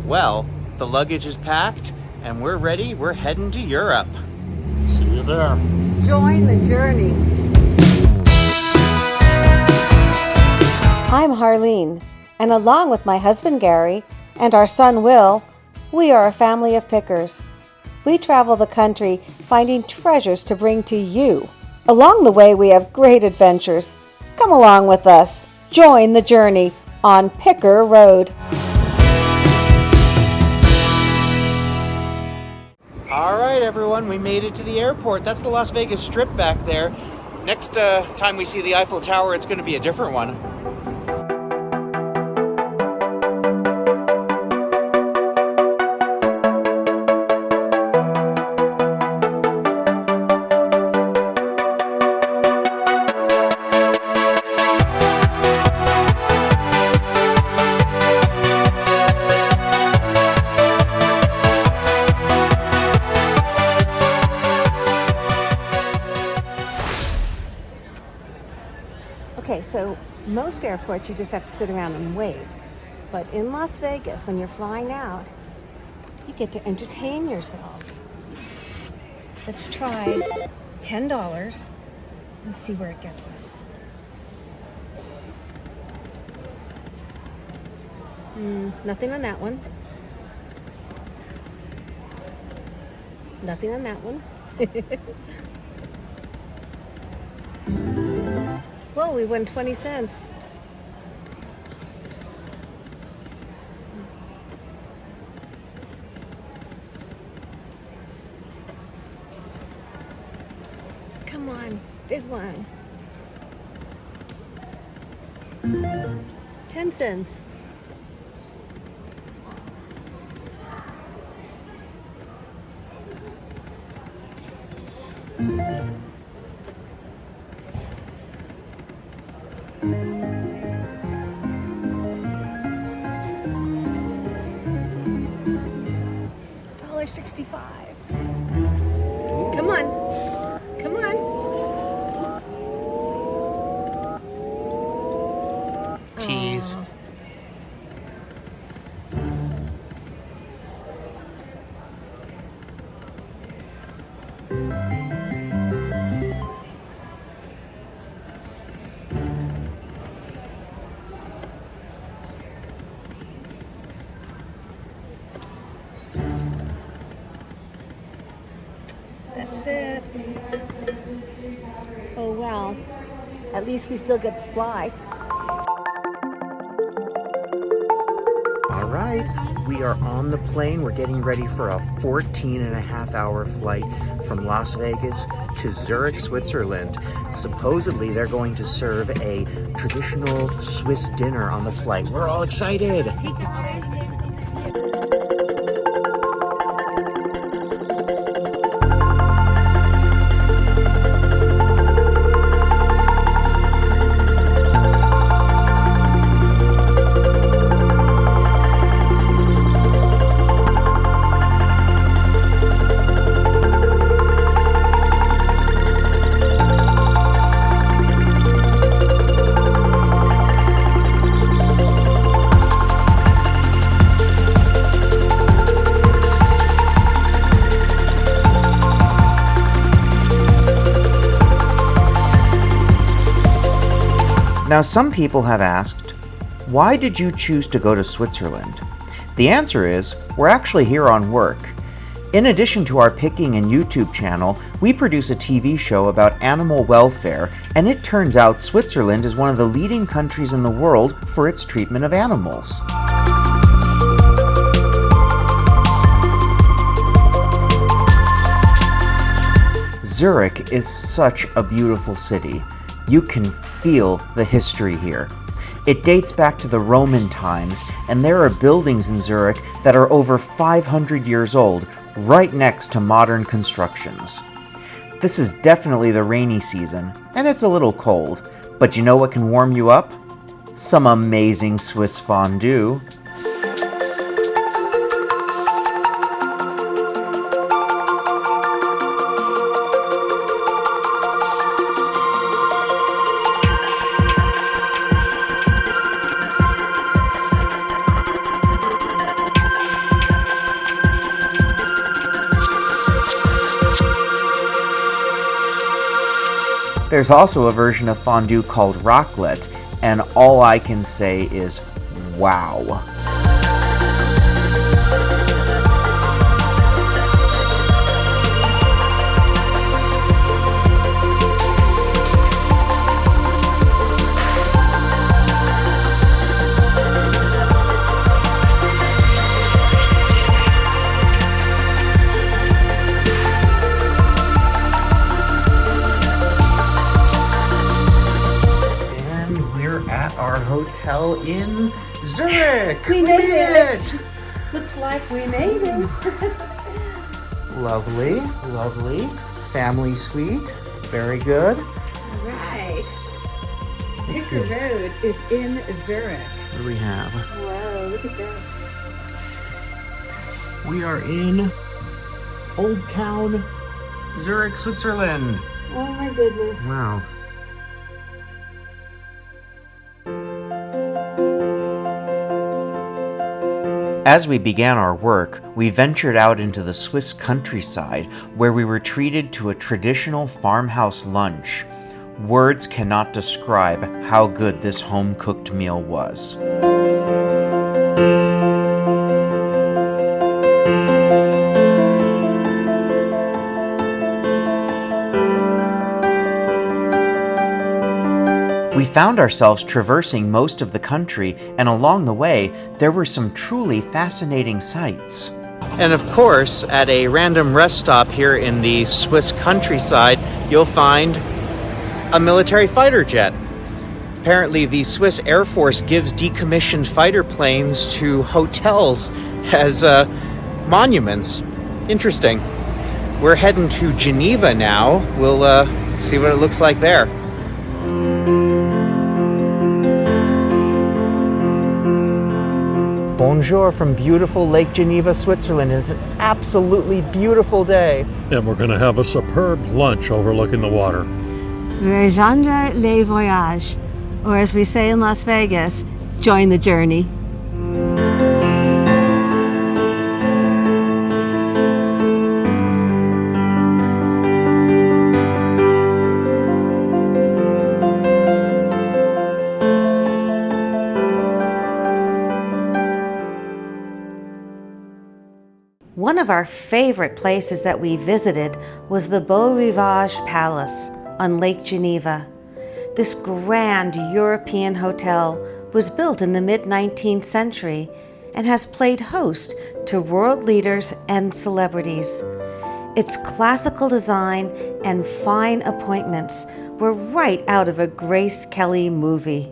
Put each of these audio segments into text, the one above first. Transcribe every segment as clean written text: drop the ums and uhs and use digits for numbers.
Well, the luggage is packed and we're ready. We're heading to Europe. See you there. Join the journey. I'm Harleen, and along with my husband Gary and our son Will, we are a family of pickers. We travel the country finding treasures to bring to you. Along the way, we have great adventures. Come along with us. Join the journey on Picker Road. All right, everyone, we made it to the airport. That's the Las Vegas Strip back there. Next time we see the Eiffel Tower, it's going to be a different one. Okay, so most airports you just have to sit around and wait. But in Las Vegas, when you're flying out, you get to entertain yourself. Let's try $10 and see where it gets us. Nothing on that one. Nothing on that one. Whoa, we won 20 cents. Come on, big one. 10 cents. $1.65. Come on. Come on. Tease. That's it. Oh well, at least we still get to fly. All right, we are on the plane. We're getting ready for a 14-and-a-half-hour flight from Las Vegas to Zurich, Switzerland. Supposedly, they're going to serve a traditional Swiss dinner on the flight. We're all excited. Hey guys. Now, some people have asked, why did you choose to go to Switzerland? The answer is, we're actually here on work. In addition to our picking and YouTube channel, we produce a TV show about animal welfare, and it turns out Switzerland is one of the leading countries in the world for its treatment of animals. Zurich is such a beautiful city. You can feel the history here. It dates back to the Roman times, and there are buildings in Zurich that are over 500 years old, right next to modern constructions. This is definitely the rainy season, and it's a little cold, but you know what can warm you up? Some amazing Swiss fondue. There's also a version of fondue called raclette, and all I can say is wow. At our hotel in Zurich. We made it. Looks like we made it. Lovely, lovely. Family suite. Very good. All right. Let's Picker see. Road is in Zurich. What do we have? Whoa, look at this. We are in Old Town Zurich, Switzerland. Oh my goodness. Wow. As we began our work, we ventured out into the Swiss countryside where we were treated to a traditional farmhouse lunch. Words cannot describe how good this home-cooked meal was. We found ourselves traversing most of the country, and along the way, there were some truly fascinating sights. And of course, at a random rest stop here in the Swiss countryside, you'll find a military fighter jet. Apparently, the Swiss Air Force gives decommissioned fighter planes to hotels as monuments. Interesting. We're heading to Geneva now. We'll see what it looks like there. Bonjour from beautiful Lake Geneva, Switzerland. It's an absolutely beautiful day. And we're going to have a superb lunch overlooking the water. Rejoindre le voyage, or as we say in Las Vegas, join the journey. One of our favorite places that we visited was the Beau Rivage Palace on Lake Geneva. This grand European hotel was built in the mid-19th century and has played host to world leaders and celebrities. Its classical design and fine appointments were right out of a Grace Kelly movie.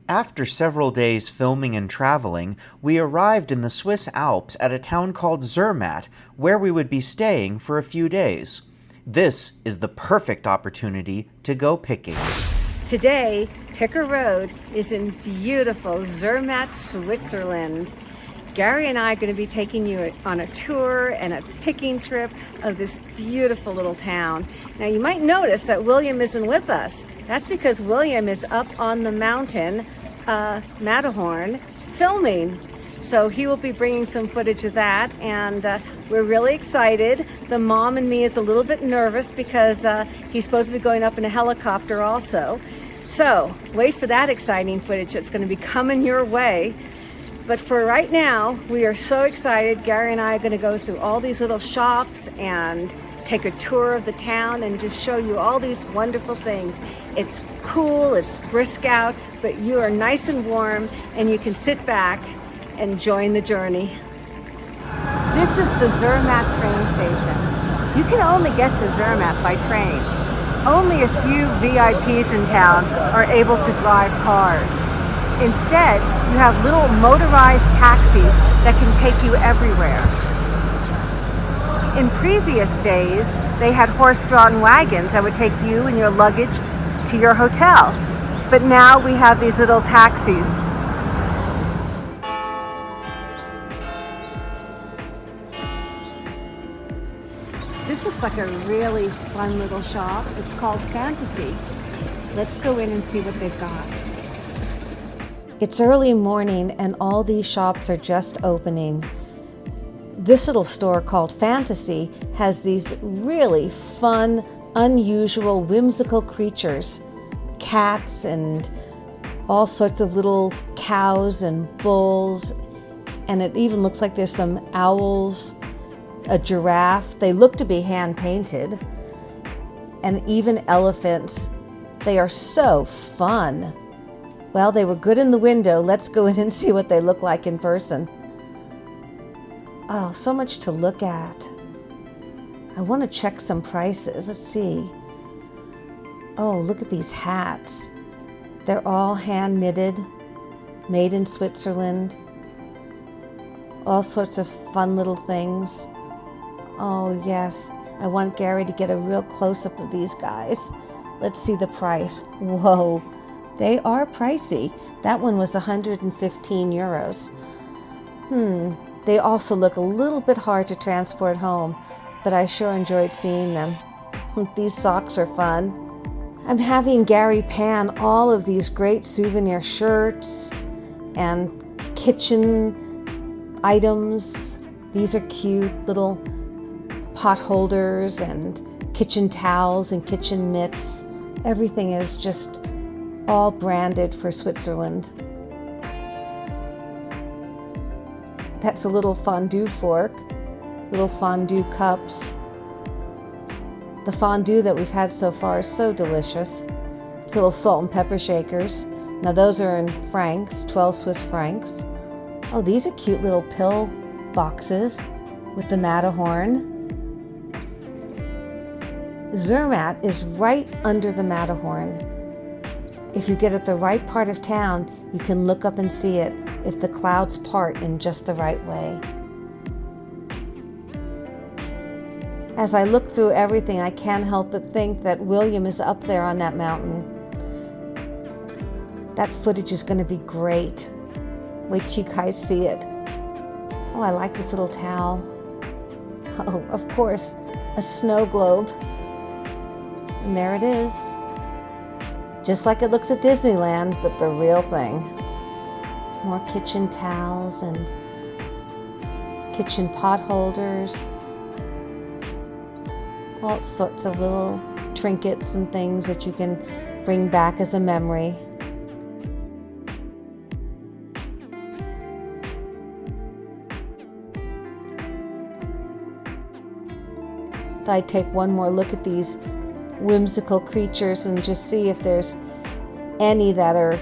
After several days filming and traveling, we arrived in the Swiss Alps at a town called Zermatt, where we would be staying for a few days. This is the perfect opportunity to go picking. Today, Picker Road is in beautiful Zermatt, Switzerland. Gary and I are going to be taking you on a tour and a picking trip of this beautiful little town. Now, you might notice that William isn't with us. That's because William is up on the mountain, Matterhorn, filming. So he will be bringing some footage of that, and we're really excited. The mom and me is a little bit nervous because he's supposed to be going up in a helicopter also. So wait for that exciting footage that's going to be coming your way. But for right now, we are so excited. Gary and I are going to go through all these little shops and take a tour of the town and just show you all these wonderful things. It's cool, it's brisk out, but you are nice and warm and you can sit back and join the journey. This is the Zermatt train station. You can only get to Zermatt by train. Only a few VIPs in town are able to drive cars. Instead, you have little motorized taxis that can take you everywhere. In previous days, they had horse-drawn wagons that would take you and your luggage to your hotel. But now we have these little taxis. like a really fun little shop. It's called Fantasy. Let's go in and see what they've got. It's early morning and all these shops are just opening. This little store called Fantasy has these really fun, unusual, whimsical creatures. Cats and all sorts of little cows and bulls. And it even looks like there's some owls, a giraffe. They look to be hand-painted. And even elephants. They are so fun. Well, they were good in the window. Let's go in and see what they look like in person. Oh, so much to look at. I want to check some prices. Let's see. Oh, look at these hats. They're all hand knitted, made in Switzerland. All sorts of fun little things. Oh, yes. I want Gary to get a real close-up of these guys. Let's see the price. Whoa, they are pricey. That one was 115 euros. They also look a little bit hard to transport home, but I sure enjoyed seeing them. These socks are fun. I'm having Gary pan all of these great souvenir shirts and kitchen items. These are cute little pot holders and kitchen towels and kitchen mitts. Everything is just all branded for Switzerland. That's a little fondue fork, little fondue cups. The fondue that we've had so far is so delicious. Little salt and pepper shakers. Now those are in francs, 12 Swiss francs. Oh, these are cute little pill boxes with the Matterhorn. Zermatt is right under the Matterhorn. If you get at the right part of town, you can look up and see it if the clouds part in just the right way. As I look through everything, I can't help but think that William is up there on that mountain. That footage is going to be great. Wait till you guys see it. Oh, I like this little towel. Oh, of course, a snow globe. And there it is. Just like it looks at Disneyland, but the real thing. More kitchen towels and kitchen pot holders. All sorts of little trinkets and things that you can bring back as a memory. I'd take one more look at these whimsical creatures and just see if there's any that are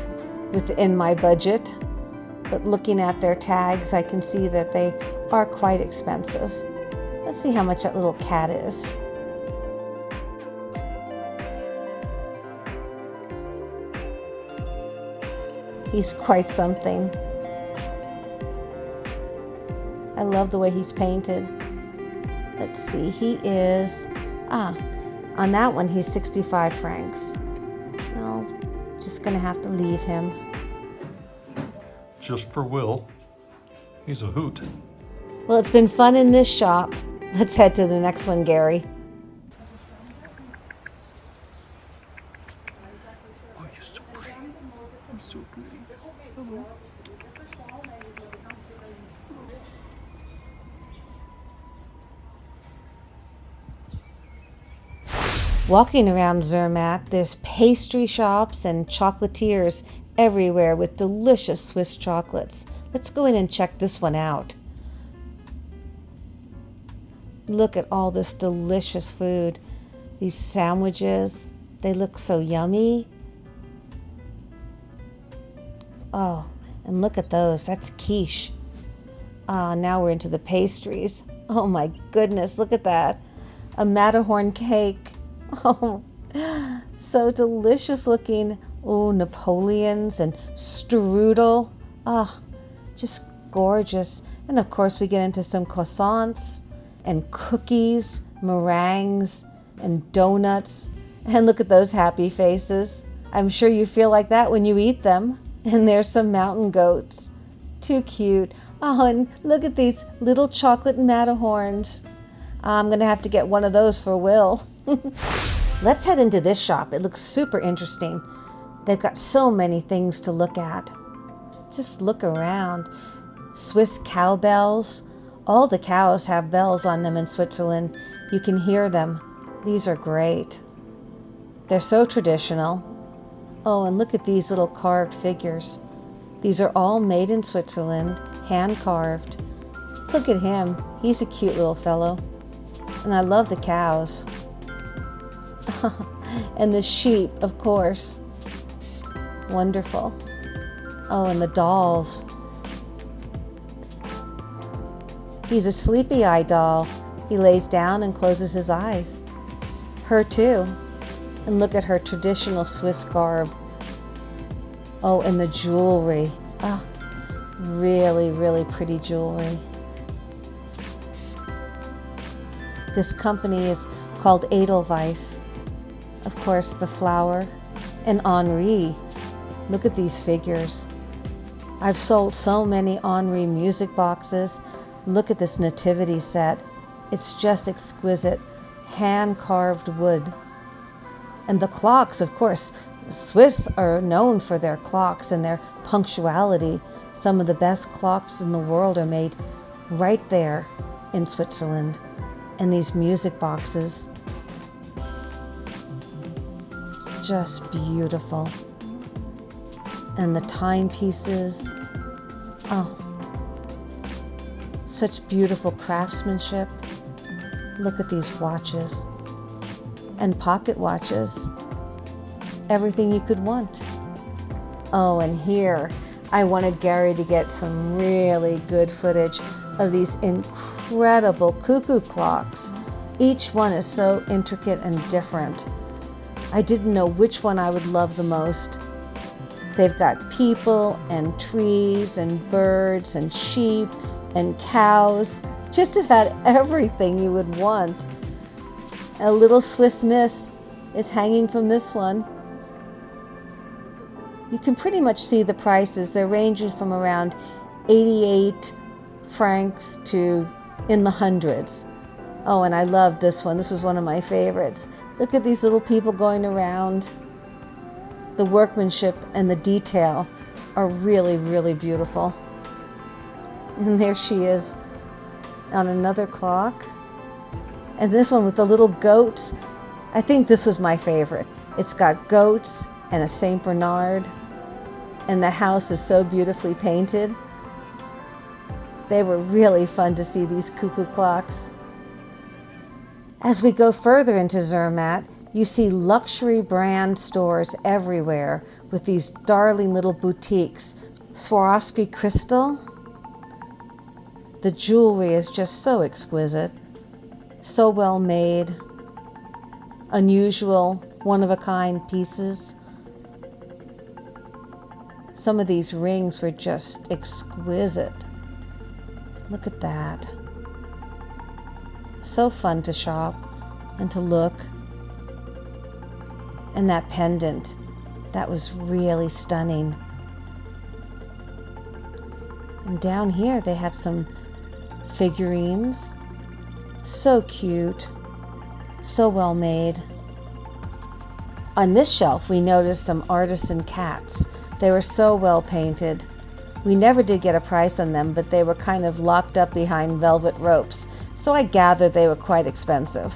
within my budget. But looking at their tags, I can see that they are quite expensive. Let's see how much that little cat is. He's quite something. I love the way he's painted. Let's see, he is, on that one he's 65 francs. Well, just gonna have to leave him. Just for Will. He's a hoot. Well, it's been fun in this shop. Let's head to the next one, Gary. Oh, you're so pretty. I'm so pretty. Walking around Zermatt, there's pastry shops and chocolatiers everywhere with delicious Swiss chocolates. Let's go in and check this one out. Look at all this delicious food. These sandwiches, they look so yummy. Oh, and look at those, that's quiche. Now we're into the pastries. Oh my goodness, look at that. A Matterhorn cake. Oh, so delicious looking. Oh, Napoleons and strudel. Ah, just gorgeous. And of course we get into some croissants and cookies, meringues and donuts. And look at those happy faces. I'm sure you feel like that when you eat them. And there's some mountain goats. Too cute. Oh, and look at these little chocolate Matterhorns. I'm gonna have to get one of those for Will. Let's head into this shop. It looks super interesting. They've got so many things to look at. Just look around. Swiss cowbells. All the cows have bells on them in Switzerland. You can hear them. These are great. They're so traditional. Oh, and look at these little carved figures. These are all made in Switzerland, hand carved. Look at him. He's a cute little fellow. And I love the cows. And the sheep, of course. Wonderful. Oh, and the dolls. He's a sleepy eye doll. He lays down and closes his eyes. Her too. And look at her traditional Swiss garb. Oh, and the jewelry. Ah, really, really pretty jewelry. This company is called Edelweiss. Of course, the flower. And Henri. Look at these figures. I've sold so many Henri music boxes. Look at this nativity set. It's just exquisite. Hand-carved wood. And the clocks, of course. Swiss are known for their clocks and their punctuality. Some of the best clocks in the world are made right there in Switzerland. And these music boxes. Just beautiful. And the timepieces. Oh, such beautiful craftsmanship. Look at these watches. And pocket watches. Everything you could want. Oh, and here, I wanted Gary to get some really good footage of these incredible cuckoo clocks. Each one is so intricate and different. I didn't know which one I would love the most. They've got people and trees and birds and sheep and cows, just about everything you would want. A little Swiss miss is hanging from this one. You can pretty much see the prices. They're ranging from around 88 francs to in the hundreds. Oh, and I love this one. This was one of my favorites. Look at these little people going around. The workmanship and the detail are really, really beautiful. And there she is on another clock. And this one with the little goats. I think this was my favorite. It's got goats and a Saint Bernard. And the house is so beautifully painted. They were really fun to see, these cuckoo clocks. As we go further into Zermatt, you see luxury brand stores everywhere with these darling little boutiques. Swarovski crystal. The jewelry is just so exquisite, so well made, unusual, one-of-a-kind pieces. Some of these rings were just exquisite. Look at that. So fun to shop and to look. And that pendant, that was really stunning. And down here they had some figurines. So cute, so well made. On this shelf we noticed some artisan cats. They were so well painted. We never did get a price on them, but they were kind of locked up behind velvet ropes, so I gathered they were quite expensive.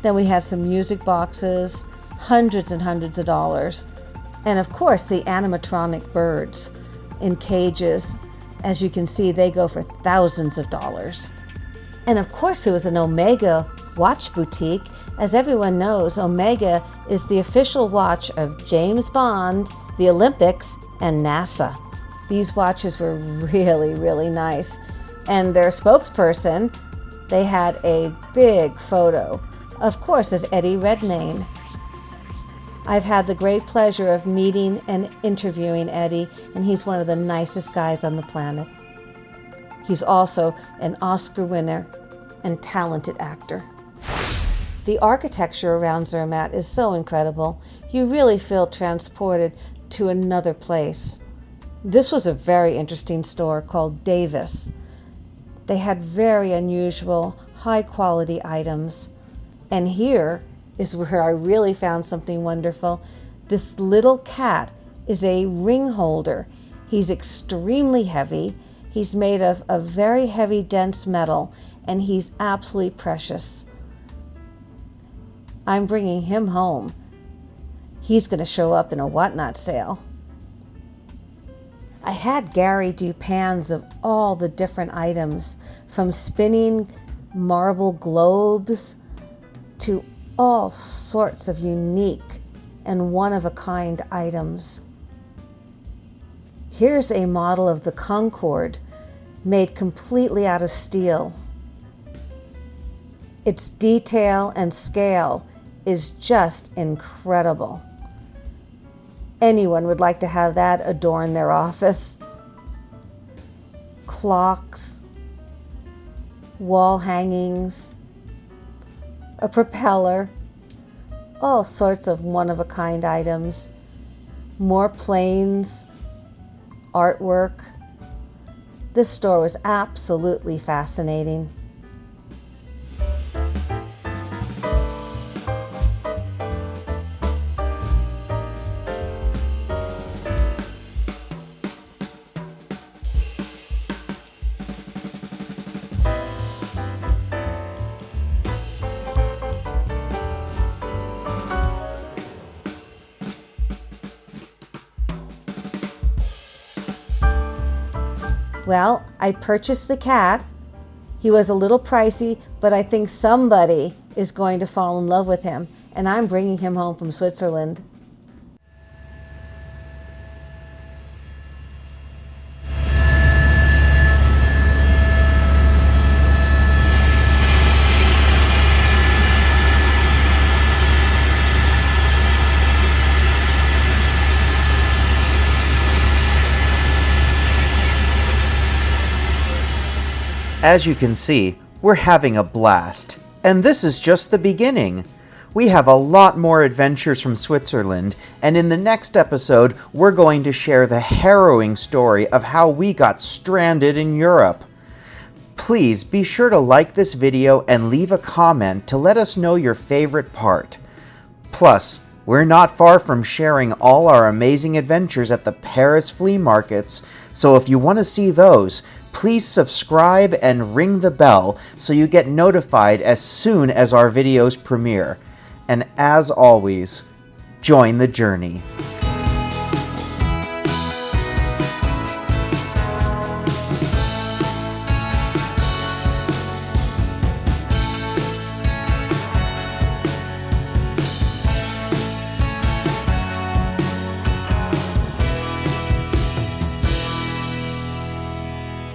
Then we had some music boxes, hundreds and hundreds of dollars. And of course the animatronic birds in cages. As you can see, they go for thousands of dollars. And of course there was an Omega watch boutique. As everyone knows, Omega is the official watch of James Bond, the Olympics, and NASA. These watches were really, really nice. And their spokesperson, they had a big photo, of course, of Eddie Redmayne. I've had the great pleasure of meeting and interviewing Eddie, and he's one of the nicest guys on the planet. He's also an Oscar winner and talented actor. The architecture around Zermatt is so incredible. You really feel transported to another place. This was a very interesting store called Davis. They had very unusual high quality items. And here is where I really found something wonderful. This little cat is a ring holder. He's extremely heavy. He's made of a very heavy, dense metal, and he's absolutely precious. I'm bringing him home. He's going to show up in a whatnot sale. I had Gary do pans of all the different items, from spinning marble globes to all sorts of unique and one-of-a-kind items. Here's a model of the Concorde made completely out of steel. Its detail and scale is just incredible. Anyone would like to have that adorn their office. Clocks, wall hangings, a propeller, all sorts of one-of-a-kind items, more planes, artwork. This store was absolutely fascinating. Well, I purchased the cat. He was a little pricey, but I think somebody is going to fall in love with him, and I'm bringing him home from Switzerland. As you can see, we're having a blast. And this is just the beginning. We have a lot more adventures from Switzerland, and in the next episode, we're going to share the harrowing story of how we got stranded in Europe. Please be sure to like this video and leave a comment to let us know your favorite part. Plus, we're not far from sharing all our amazing adventures at the Paris flea markets, so if you want to see those, please subscribe and ring the bell so you get notified as soon as our videos premiere. And as always, join the journey.